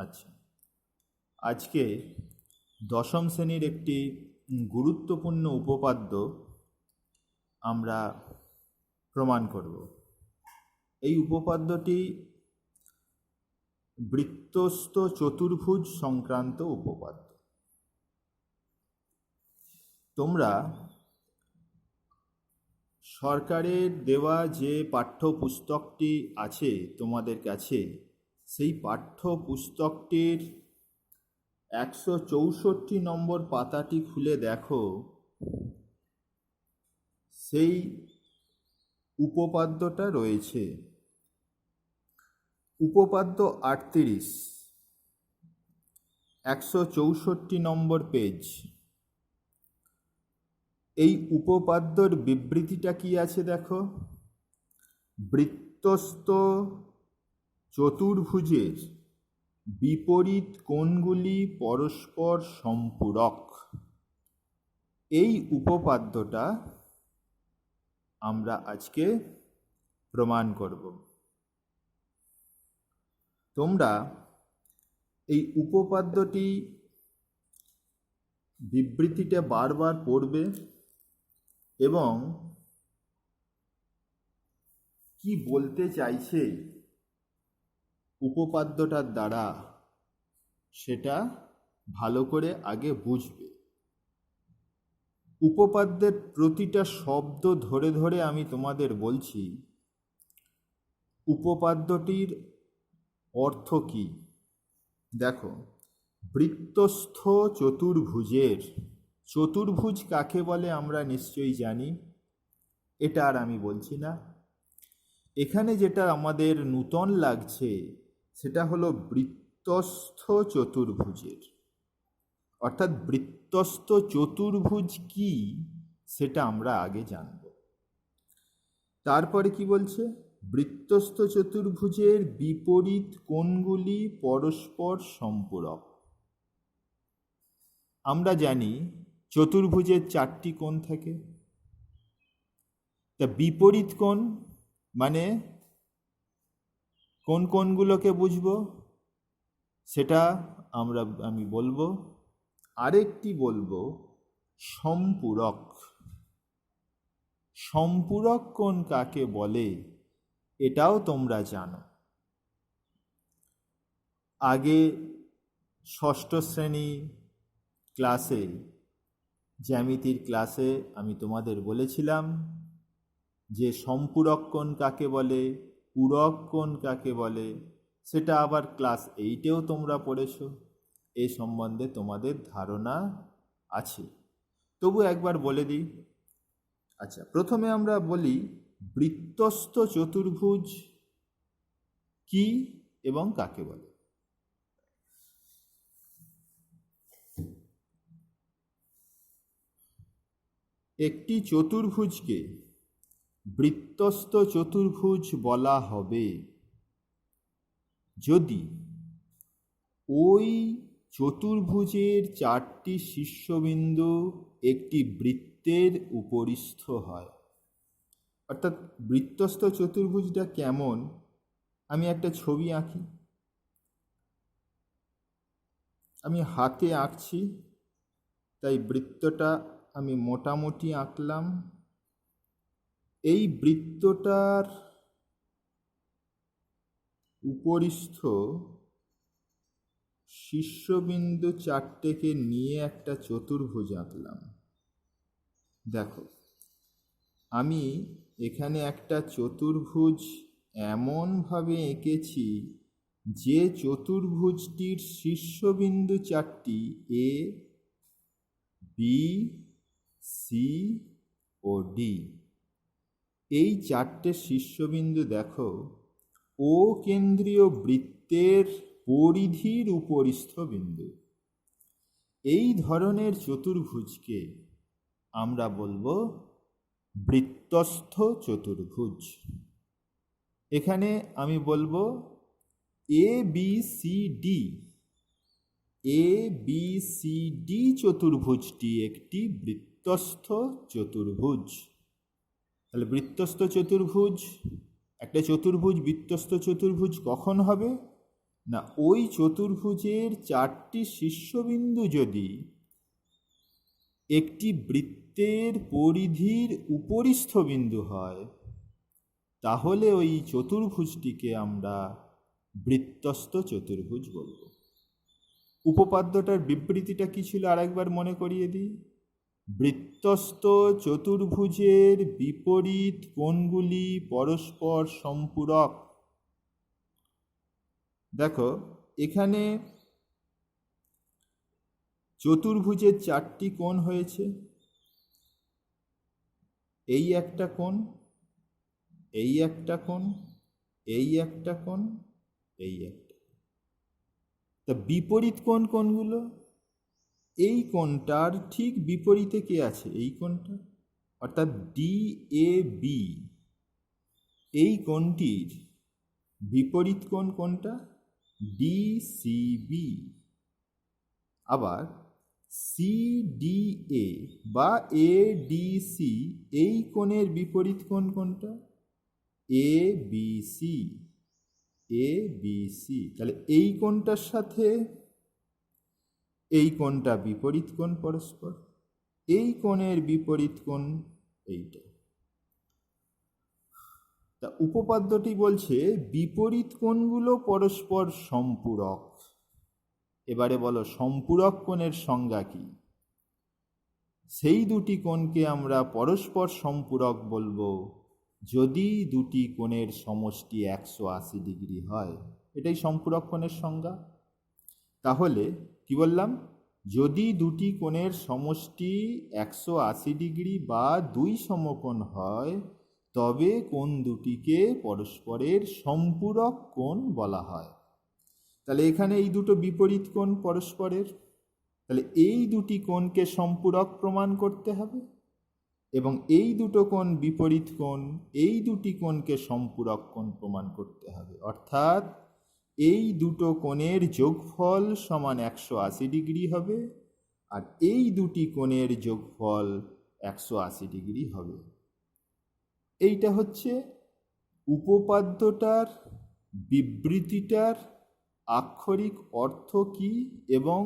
আচ্ছা, আজকে দশম শ্রেণীর একটি গুরুত্বপূর্ণ উপপাদ্য আমরা প্রমাণ করব। এই উপপাদ্যটি বৃত্তস্থ চতুর্ভুজ সংক্রান্ত উপপাদ্য। তোমরা সরকারের দেওয়া যে পাঠ্যপুস্তকটি আছে তোমাদের কাছে, সেই পাঠ্যপুস্তকটির 164 নম্বর পাতাটি খুলে দেখো, সেই উপপাদ্যটা রয়েছে। উপপাদ্য 38, 164 নম্বর পেজ। এই উপপাদ্যর বিবৃতিটা কি আছে দেখো। বৃত্তস্থ চতুর্ভুজের বিপরীত কোণগুলি পরস্পর সম্পূরক। এই উপপাদ্যটা আমরা আজকে প্রমাণ করব। তোমরা এই উপপাদ্যটি বিবৃতিটা বারবার পড়বে এবং কি বলতে চাইছে উপপাদ্যটার দ্বারা সেটা ভালো করে আগে বুঝবে। উপপাদ্যের প্রতিটা শব্দ ধরে ধরে আমি তোমাদের বলছি উপপাদ্যটির অর্থ কি। দেখো, বৃত্তস্থ চতুর্ভুজের, চতুর্ভুজ কাকে বলে আমরা নিশ্চয়ই জানি, এটা আর আমি বলছি না। এখানে যেটা আমাদের নূতন লাগছে সেটা হলো বৃত্তস্থ চতুর্ভুজের, অর্থাৎ বৃত্তস্থ চতুর্ভুজ কি সেটা আমরা আগে জানব। তারপরে কি বলছে, বৃত্তস্থ চতুর্ভুজের বিপরীত কোণগুলি পরস্পর সম্পূরক। আমরা জানি চতুর্ভুজের 4টি কোণ থাকে। তা বিপরীত কোণ মানে কোন কোণগুলোকে বুঝবো সেটা আমি বলবো। আরেকটি বলবো সম্পূরক। সম্পূরক কোণ কাকে বলে এটাও তোমরা জানো। আগে ষষ্ঠ শ্রেণী ক্লাসে, জ্যামিতির ক্লাসে আমি তোমাদের বলেছিলাম যে সম্পূরক কোণ কাকে বলে, পূরক কোণ কাকে বলে, সেটা আবার ক্লাস 8-এও তোমরা পড়েছো। এই সম্বন্ধে তোমাদের ধারণা আছে, তবু একবার বলে দিই। আচ্ছা, প্রথমে আমরা বলি বৃত্তস্থ চতুর্ভুজ কি এবং কাকে বলে। একটি চতুর্ভুজকে বৃত্তস্থ চতুর্ভুজ বলা হবে যদি ওই চতুর্ভুজের 4টি শীর্ষবিন্দু একটি বৃত্তের উপরিস্থ হয়। অর্থাৎ বৃত্তস্থ চতুর্ভুজটা কেমন, আমি একটা ছবি আঁকি, আমি হাতে আঁকছি তাই বৃত্তটা আমি মোটামুটি আঁকলাম। এই বৃত্তটার উপরিস্থ শীর্ষবিন্দু 4টেকে নিয়ে একটা চতুর্ভুজ আঁকলাম। দেখো, আমি এখানে একটা চতুর্ভুজ এমনভাবে এঁকেছি যে চতুর্ভুজটির শীর্ষবিন্দু 4টি এ, বি, সি ও ডি। এই 4টে শীর্ষবিন্দু দেখো ও কেন্দ্রীয় বৃত্তের পরিধির উপরিস্থ বিন্দু। এই ধরনের চতুর্ভুজকে আমরা বলবো বৃত্তস্থ চতুর্ভুজ। এখানে আমি বলবো A B C D. A B C D চতুর্ভুজটি একটি বৃত্তস্থ চতুর্ভুজ। তাহলে বৃত্তস্থ চতুর্ভুজ, একটা চতুর্ভুজ বৃত্তস্থ চতুর্ভুজ কখন হবে, না, ওই চতুর্ভুজের 4টি শীর্ষবিন্দু যদি একটি বৃত্তের পরিধির উপরিস্থ বিন্দু হয়, তাহলে ওই চতুর্ভুজটিকে আমরা বৃত্তস্থ চতুর্ভুজ বলব। উপপাদ্যটার বিবৃতিটা কি ছিল আরেকবার মনে করিয়ে দিই। বৃত্তস্থ চতুর্ভুজের বিপরীত কোণগুলি পরস্পর সম্পূরক। দেখো, এখানে চতুর্ভুজের 4টি কোণ হয়েছে। এই একটা কোণ, এই একটা কোণ, এই একটা কোণ, এই একটা। তা বিপরীত কোণ কোনগুলো? এই কোণটার ঠিক বিপরীতে কে আছে? এই কোণটা, অর্থাৎ DAB। এই কোণটির বিপরীত কোণ কোনটা? DCB। আবার CDA বা ADC, এই কোণের বিপরীত কোণ কোনটা? ABC। ABC, তাহলে এই কোণটার সাথে এই কোণটা বিপরীত কোণ পরস্পর। এই কোণের বিপরীত কোণ এইটা। তা উপপাদ্যটি বলছে বিপরীত কোণগুলো পরস্পর সম্পূরক। এবারে বলো, সম্পূরক কোণের সংজ্ঞা কি? সেই দুটি কোণকে আমরা পরস্পর সম্পূরক বলবো যদি দুটি কোণের সমষ্টি 180 ডিগ্রি হয়। এটাই সম্পূরক কোণের সংজ্ঞা। তাহলে কি বললাম? যদি দুটি কোণের সমষ্টি 180 ডিগ্রি বা 2 সমকোণ হয়, তবে কোণ দুটিকে পরস্পরের সম্পূরক কোণ বলা হয়। তাহলে এখানে এই দুটো বিপরীত কোণ পরস্পরের, তাহলে এই দুটি কোণকে সম্পূরক প্রমাণ করতে হবে, এবং এই দুটো কোণ বিপরীত কোণ, এই দুটি কোণকে সম্পূরক কোণ প্রমাণ করতে হবে। অর্থাৎ এই দুটো কোণের যোগফল সমান 180 ডিগ্রি হবে, আর এই দুটি কোণের যোগফল 180 ডিগ্রি হবে। এইটা হচ্ছে উপপাদ্যটার বিবৃতিটার আক্ষরিক অর্থ কি এবং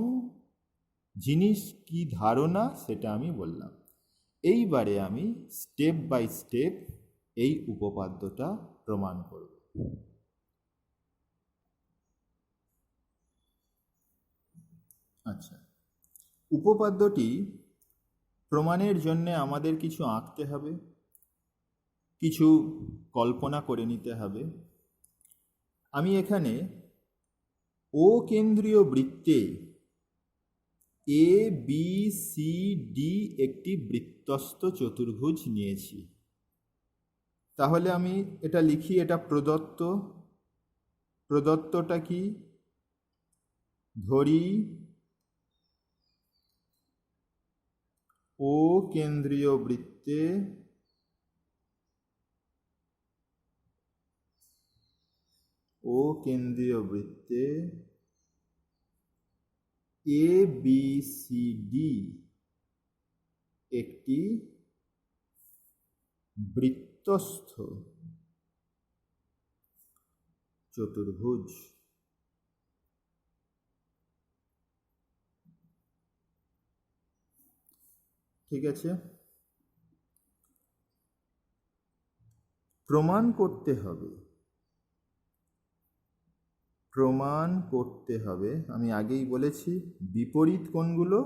জিনিস কি ধারণা, সেটা আমি বললাম। এইবারে আমি স্টেপ বাই স্টেপ এই উপপাদ্যটা প্রমাণ করব। আচ্ছা, উপপাদ্যটি প্রমাণের জন্য আমাদের কিছু আঁকতে হবে, কিছু কল্পনা করে নিতে হবে। আমি এখানে ও কেন্দ্রীয় বৃত্তে ABCD একটি বৃত্তস্থ চতুর্ভুজ নিয়েছি। তাহলে আমি এটা লিখি, এটা প্রদত্ত। প্রদত্তটা কি? ধরি ও কেন্দ্রীয় বৃত্তে ABCD একটি বৃত্তস্থ চতুর্ভুজ। ঠিক আছে, প্রমাণ করতে হবে, আমি আগেই বলেছি বিপরীত কোণগুলো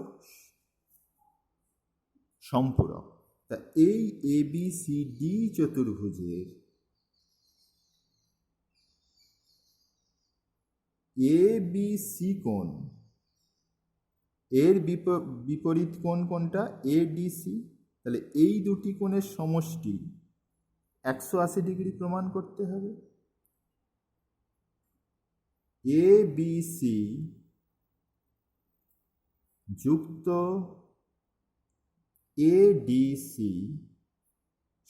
সম্পূরক। তা এই ABCD চতুর্ভুজের ABC কোণ, এর বিপরীত কোণ কোনটা? ADC। তাহলে এই দুটি কোণের সমষ্টি 180 ডিগ্রি প্রমাণ করতে হবে। ABC যুক্ত ADC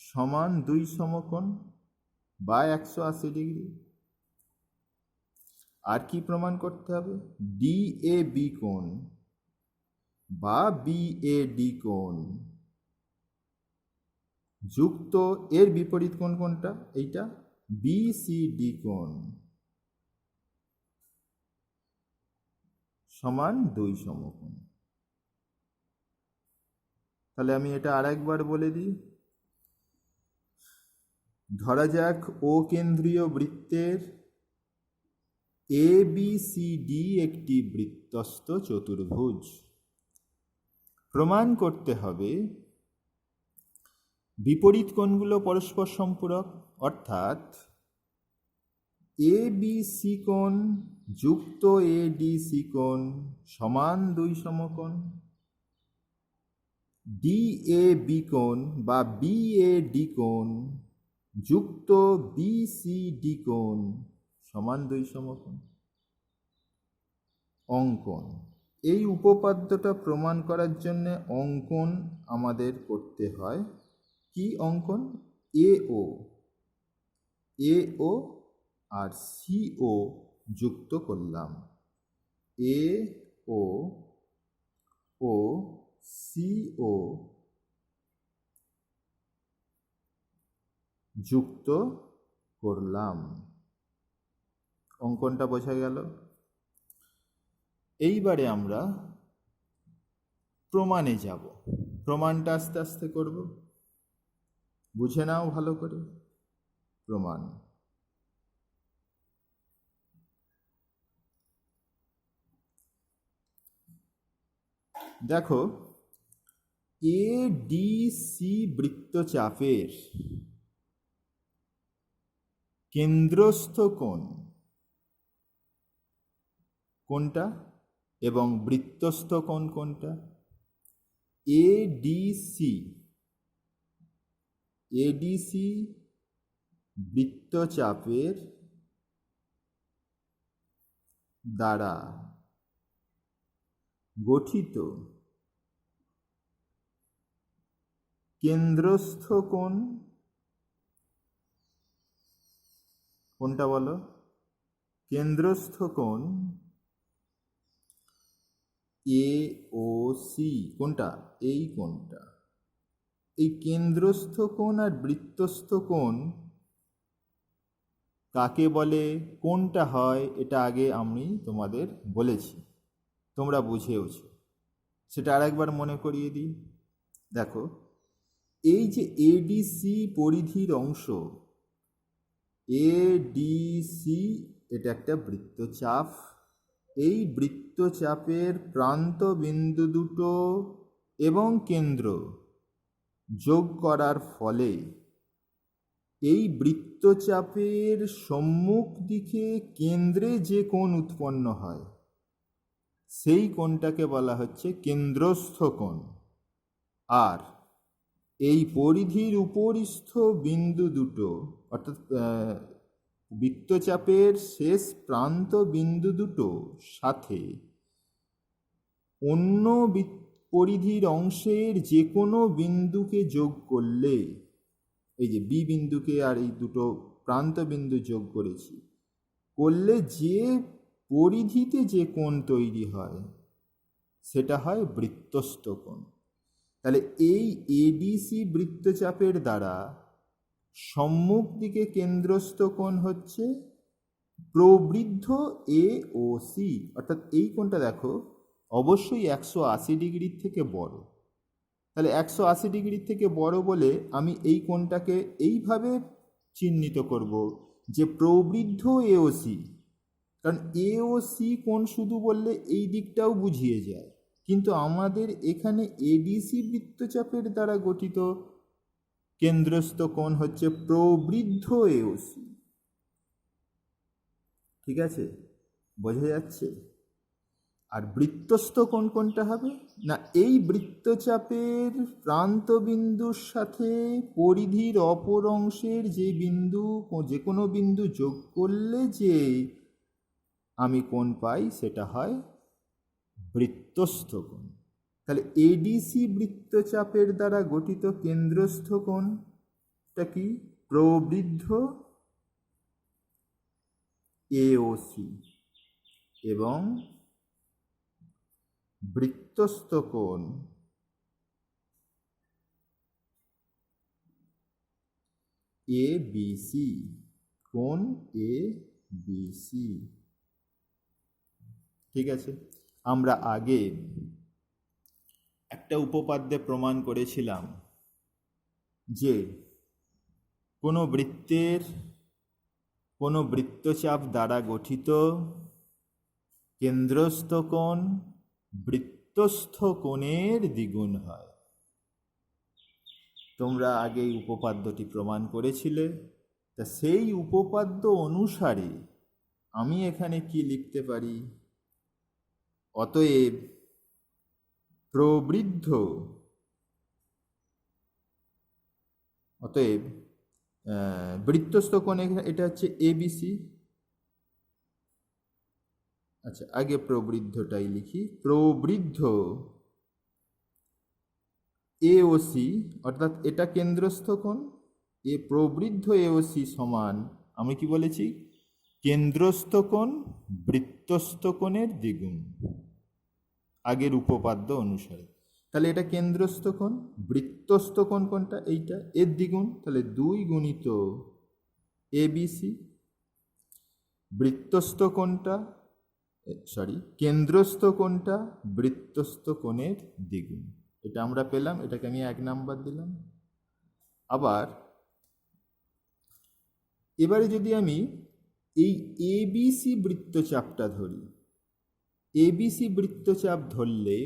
সমান 2 সমকোণ বা 180 ডিগ্রি। আর কি প্রমাণ করতে হবে? DAB কোণ বা BAD কোণ যুক্ত এর বিপরীত কোণ কোনটা? এইটা BCD কোণ। সমান 2 সমকোণ। তাহলে আমি এটা আরেকবার বলে দিই। ধরা যাক ও কেন্দ্রীয় বৃত্তের ABCD একটি বৃত্তস্থ চতুর্ভুজ। প্রমাণ করতে হবে বিপরীত কোণগুলো পরস্পর সম্পূরক, অর্থাৎ ABC কোণ যুক্ত ADC কোণ সমান 2 সমকোণ, DAB কোণ বা BAD কোণ যুক্ত BCD কোণ সমান 2 সমকোণ। অঙ্কন। এই উপপাদ্যটা প্রমাণ করার জন্য অঙ্কন আমাদের করতে হয়। কি অঙ্কন? AO আর CO যুক্ত করলাম। AO ও CO যুক্ত করলাম। অঙ্কনটা বোঝা গেল। এইবারে আমরা প্রমাণে যাব। প্রমাণটা আস্তে আস্তে করব, বুঝে নাও ভালো করে। প্রমাণ। দেখো, ADC বৃত্তচাপের কেন্দ্রস্থ কোণ কোনটা এবং বৃত্তস্থ কোণ কোনটা? ADC বৃত্তচাপের দ্বারা গঠিত কেন্দ্রস্থ কোণ কোনটা বলো? কেন্দ্রস্থ কোণ AOC। কোনটা? এই কোণটা। এই কেন্দ্রস্থ কোণ আর বৃত্তস্থ কোণ কাকে বলে, কোনটা হয়, এটা আগে আমি তোমাদের বলেছি, তোমরা বুঝেওছো। সেটা আরেকবার মনে করিয়ে দিই। দেখো, এই যে ADC পরিধির অংশ, ADC এটা একটা বৃত্তচাপ। এই বৃত্তচাপের প্রান্ত বিন্দু দুটো এবং কেন্দ্র যোগ করার ফলে এই বৃত্তচাপের সম্মুখ দিকে কেন্দ্রে যে কোণ উৎপন্ন হয় সেই কোণটাকে বলা হচ্ছে কেন্দ্রস্থ কোণ। আর এই পরিধির উপরিস্থ বিন্দু দুটো, অর্থাৎ বৃত্তচাপের শেষ প্রান্ত বিন্দু দুটো সাথে অন্য পরিধির অংশের যে কোনো বিন্দুকে যোগ করলে, এই যে বি বিন্দুকে আর এই দুটো প্রান্ত বিন্দু যোগ করেছি, করলে যে পরিধিতে যে কোণ তৈরি হয় সেটা হয় বৃত্তস্থ কোণ। তাহলে এই ADC বৃত্তচাপের দ্বারা সম্মুখ দিকে কেন্দ্রস্থ কোণ হচ্ছে প্রবৃদ্ধ AOC, অর্থাৎ এই কোণটা দেখো অবশ্যই 180 ডিগ্রির থেকে বড়। তাহলে 180 ডিগ্রির থেকে বড় বলে আমি এই কোণটাকে এইভাবে চিহ্নিত করব যে প্রবৃদ্ধ AOC। কারণ AOC কোণ শুধু বললে এই দিকটাও বুঝিয়ে যায়, কিন্তু আমাদের এখানে ADC বৃত্তচাপের দ্বারা গঠিত কেন্দ্রস্থ কোণ হচ্ছে প্রবৃদ্ধ AOC। ঠিক আছে, বোঝা যাচ্ছে? আর বৃত্তস্থ কোণ কোনটা হবে না, এই বৃত্তচাপের প্রান্তবিন্দুর সাথে পরিধির অপর অংশের যে বিন্দু, যে কোনো বিন্দু যোগ করলে যে আমি কোণ পাই সেটা হয় বৃত্তস্থ কোণ। তাহলে ADC বৃত্তচাপের দ্বারা গঠিত কেন্দ্রস্থ কোণটা কি? প্রবৃদ্ধ AOC এবং বৃত্তস্থ কোণ ABC। কোণ ABC। ঠিক আছে, আমরা আগে একটা উপপাদ্যে প্রমাণ করেছিলাম যে কোনো বৃত্তের কোনো বৃত্তচাপ দ্বারা গঠিত কেন্দ্রস্থ কোণ বৃত্তস্থ কোণের দ্বিগুণ হয়। তোমরা আগে এই উপপাদ্যটি প্রমাণ করেছিলে। তা সেই উপপাদ্য অনুসারে আমি এখানে কি লিখতে পারি? অতএব প্রবৃদ্ধ বৃত্তস্থ কোণ, এটা হচ্ছে এবিসি। আচ্ছা, আগে প্রবৃদ্ধটাই লিখি। প্রবৃদ্ধ এওসি, অর্থাৎ এটা কেন্দ্রস্থ কোণ, প্রবৃদ্ধ এওসি সমান, আমি কি বলেছি? কেন্দ্রস্থ কোণ বৃত্তস্থ কোণের দ্বিগুণ, আগের উপপাদ্য অনুসারে। তাহলে এটা কেন্দ্রস্থ কোণ, বৃত্তস্থ কোণ কোনটা? এইটা, এর দ্বিগুণ। তাহলে 2 গুণিত এবিসি। বৃত্তস্থ কোণটা, কেন্দ্রস্থ কোণটা বৃত্তস্থ কোণের দ্বিগুণ। এটা আমরা পেলাম, এটাকে আমি 1 নাম্বার দিলাম। আবার এবারে যদি আমি এই এবিসি বৃত্তচাপটা ধরি, এবিসি বৃত্তচাপ ধরলে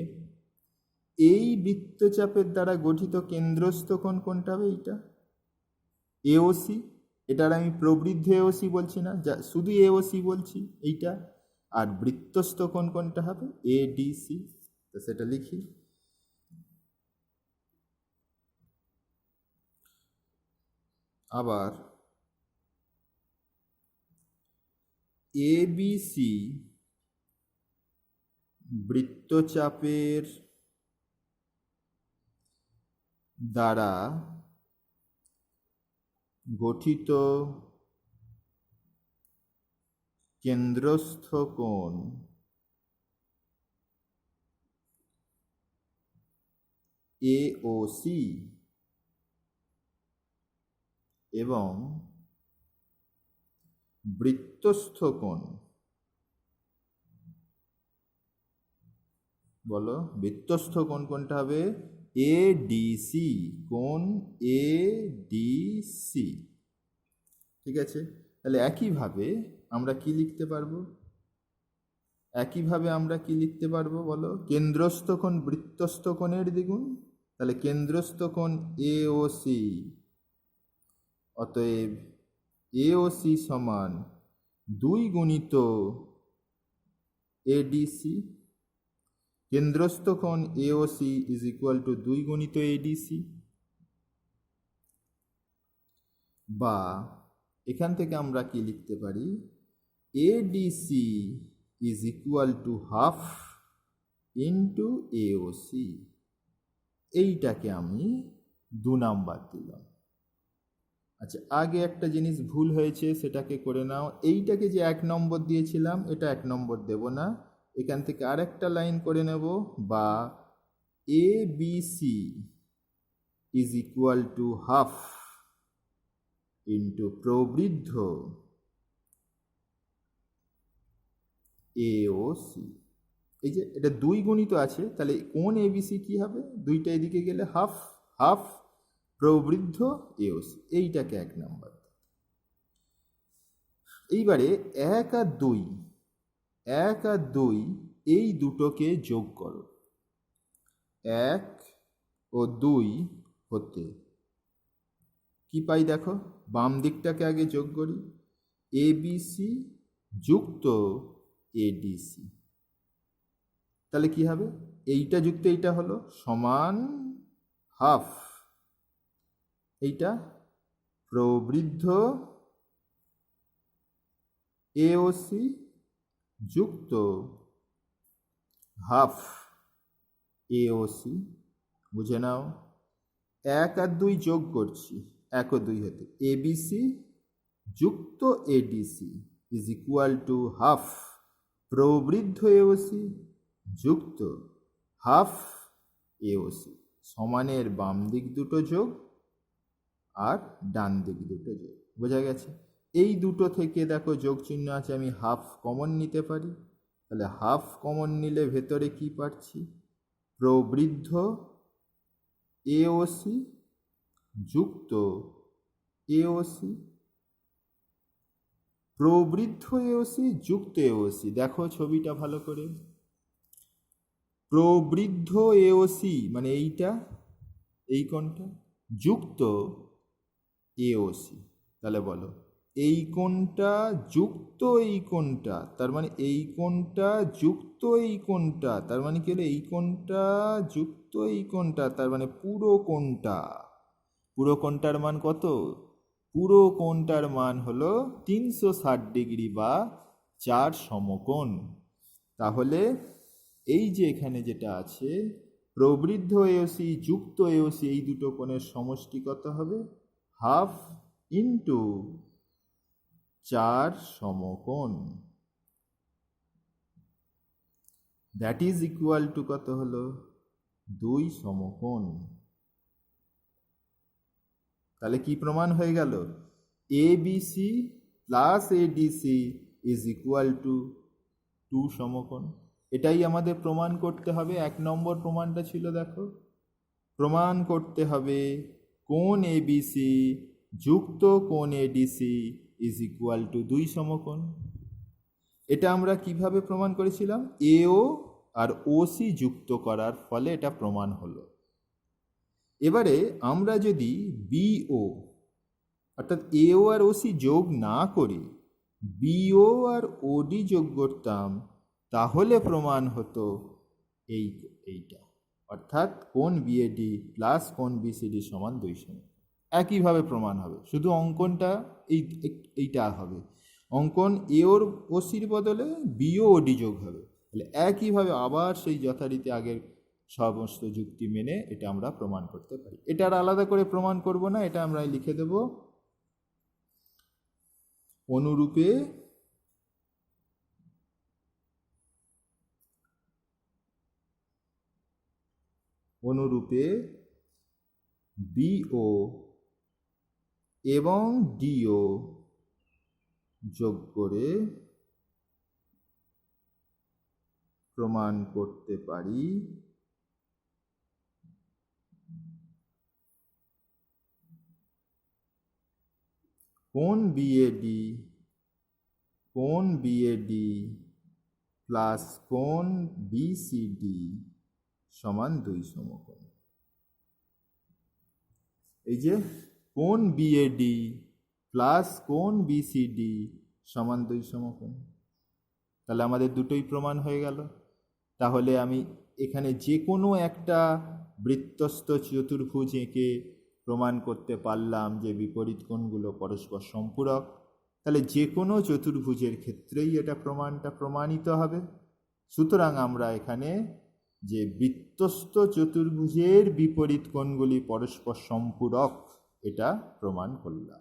এই বৃত্তচাপের দ্বারা গঠিত কেন্দ্রস্থ কোণ কোনটা হবে? এইটা এওসি। এটার আমি প্রবৃদ্ধ এওসি বলছি না, যা শুধু এওসি বলছি, এইটা। আর বৃত্তস্থ কোণ কোনটা হবে? এডিসি। তো সেটা লিখি। আবার এবিসি বৃত্তচাপের দ্বারা গঠিত কেন্দ্রস্থ কোণ এওসি এবং বৃত্তস্থ কোণ, বলো বৃত্তস্থ কোণ কোনটা হবে? এডিসি, কোণ এডিসি। ঠিক আছে, তাহলে একইভাবে আমরা কি লিখতে পারবো? বলো? কেন্দ্রস্থ কোণ বৃত্তস্থ কোণের দ্বিগুণ। তাহলে কেন্দ্রস্থ কোণ এওসি, অতএব এওসি সমান 2 গুণিত এডিসি। কেন্দ্রস্থ কোণ এওসি ইজ ইকুয়াল টু 2 গুণিত এডিসি। বা এখান থেকে আমরা কি লিখতে পারি? ADC is equal to half into AOC. এইটাকে আমি 2 নাম্বার দিলাম। আচ্ছা, আগে একটা জিনিস ভুল হয়েছে, সেটাকে করে নাও। এইটাকে যে 1 নম্বর দিয়েছিলাম, এটা 1 নম্বর দেব না, এখান থেকে আরেকটা লাইন করে নেব। বা ABC is equal to half into প্রবৃদ্ধ এওসি। এই যে এটা 2 গুণিত আছে, তাহলে কোণ এবিসি কি হবে? 2টা এদিকে গেলে হাফ, হাফ প্রবৃদ্ধ এওসি। এইটাকে 1 নাম্বার। এইবারে 1 আর 2 এই দুটোকে যোগ করো। 1 ও 2 হতে কি পাই দেখো? বাম দিকটাকে আগে যোগ করি। এবিসি যুক্ত এডিসি। তাহলে কি হবে? এইটা যুক্ত এইটা হলো সমান হাফ। এইটা প্রবৃদ্ধ এওসি যুক্ত হাফ এওসি। বুঝে নাও, 1 আর 2 যোগ করছি, 1 ও 2 হতে এবিসি যুক্ত ADC is equal to half প্রবৃদ্ধ এওসি যুক্ত হাফ এওসি। সমানের বাম দিক দুটো যোগ আর ডান দিক দুটো যোগ। বোঝা গেছে? এই দুটো থেকে দেখো যোগ চিহ্ন আছে, আমি হাফ কমন নিতে পারি। তাহলে হাফ কমন নিলে ভেতরে কি পাচ্ছি, প্রবৃদ্ধ এওসি যুক্ত এওসি, প্রবৃদ্ধ এওসি যুক্ত এওসি। দেখো ছবিটা ভালো করে, প্রবৃদ্ধ এওসি মানে এইটা, এই কোণটা, যুক্ত এওসি। তাহলে বলো এই কোণটা যুক্ত এই কোণটা, তার মানে এই কোণটা যুক্ত এই কোণটা, তার মানে কি হলো এই কোণটা যুক্ত এই কোণটা, তার মানে পুরো কোণটা। পুরো কোণটার মান কত? পুরো কোণটার মান হলো 360 ডিগ্রি বা 4 সমকোণ। তাহলে এই যে এখানে যেটা আছে প্রবৃদ্ধ এওসি যুক্ত এওসি, এই দুটো কোণের সমষ্টি কত হবে? হাফ ইন্টু 4 সমকোণ, দ্যাট ইজ ইকুয়াল টু কত হলো? 2 সমকোণ। তাহলে কি প্রমাণ হয়ে গেল? ABC plus ADC is equal two 2 সমকোণ। এটাই আমাদের প্রমাণ করতে হবে। 1 নম্বর প্রমাণটা ছিল, দেখো প্রমাণ করতে হবে কোণ এবিসি যুক্ত কোণ এডিসি ইজ ইকুয়াল টু 2 সমকোণ। এটা আমরা কিভাবে প্রমাণ করেছিলাম? এও আর ওসি যুক্ত করার ফলে এটা প্রমাণ হলো। এবারে আমরা যদি বিও অর্থাৎ এও আর ওসি যোগ না করে বিও আর ওডি যোগ করতাম, তাহলে প্রমাণ হতো এইটা, অর্থাৎ কোণ বিএডি প্লাস কোণ বিসিডি সমান 2 সমকোণ। একইভাবে প্রমাণ হবে, শুধু অঙ্কনটা এইটা হবে, অঙ্কন এওর ওসির বদলে বিও ওডি যোগ হবে। তাহলে একইভাবে আবার সেই যথারীতি আগের সমস্ত যুক্তি মেনে এটা আমরা প্রমাণ করতে পারি। এটা আর আলাদা করে প্রমাণ করব না, এটা আমরা লিখে দেব অনুরূপে অনুরূপে বিও এবং ডিও যোগ করে প্রমাণ করতে পারি কোণ বিএডি প্লাস কোণ বিসিডি সমান 2 সমকোণ। এই যে কোণ বিএডি প্লাস কোণ বিসিডি সমান 2 সমকোণ, তাহলে আমাদের দুটোই প্রমাণ হয়ে গেল। তাহলে আমি এখানে যে কোনো একটা বৃত্তস্থ চতুর্ভুজ এঁকে প্রমাণ করতে পারলাম যে বিপরীত কোণগুলো পরস্পর সম্পূরক। তাহলে যে কোনো চতুর্ভুজের ক্ষেত্রেই এটা প্রমাণটা প্রমাণিত হবে। সুতরাং আমরা এখানে যে বৃত্তস্থ চতুর্ভুজের বিপরীত কোণগুলি পরস্পর সম্পূরক এটা প্রমাণ করলাম।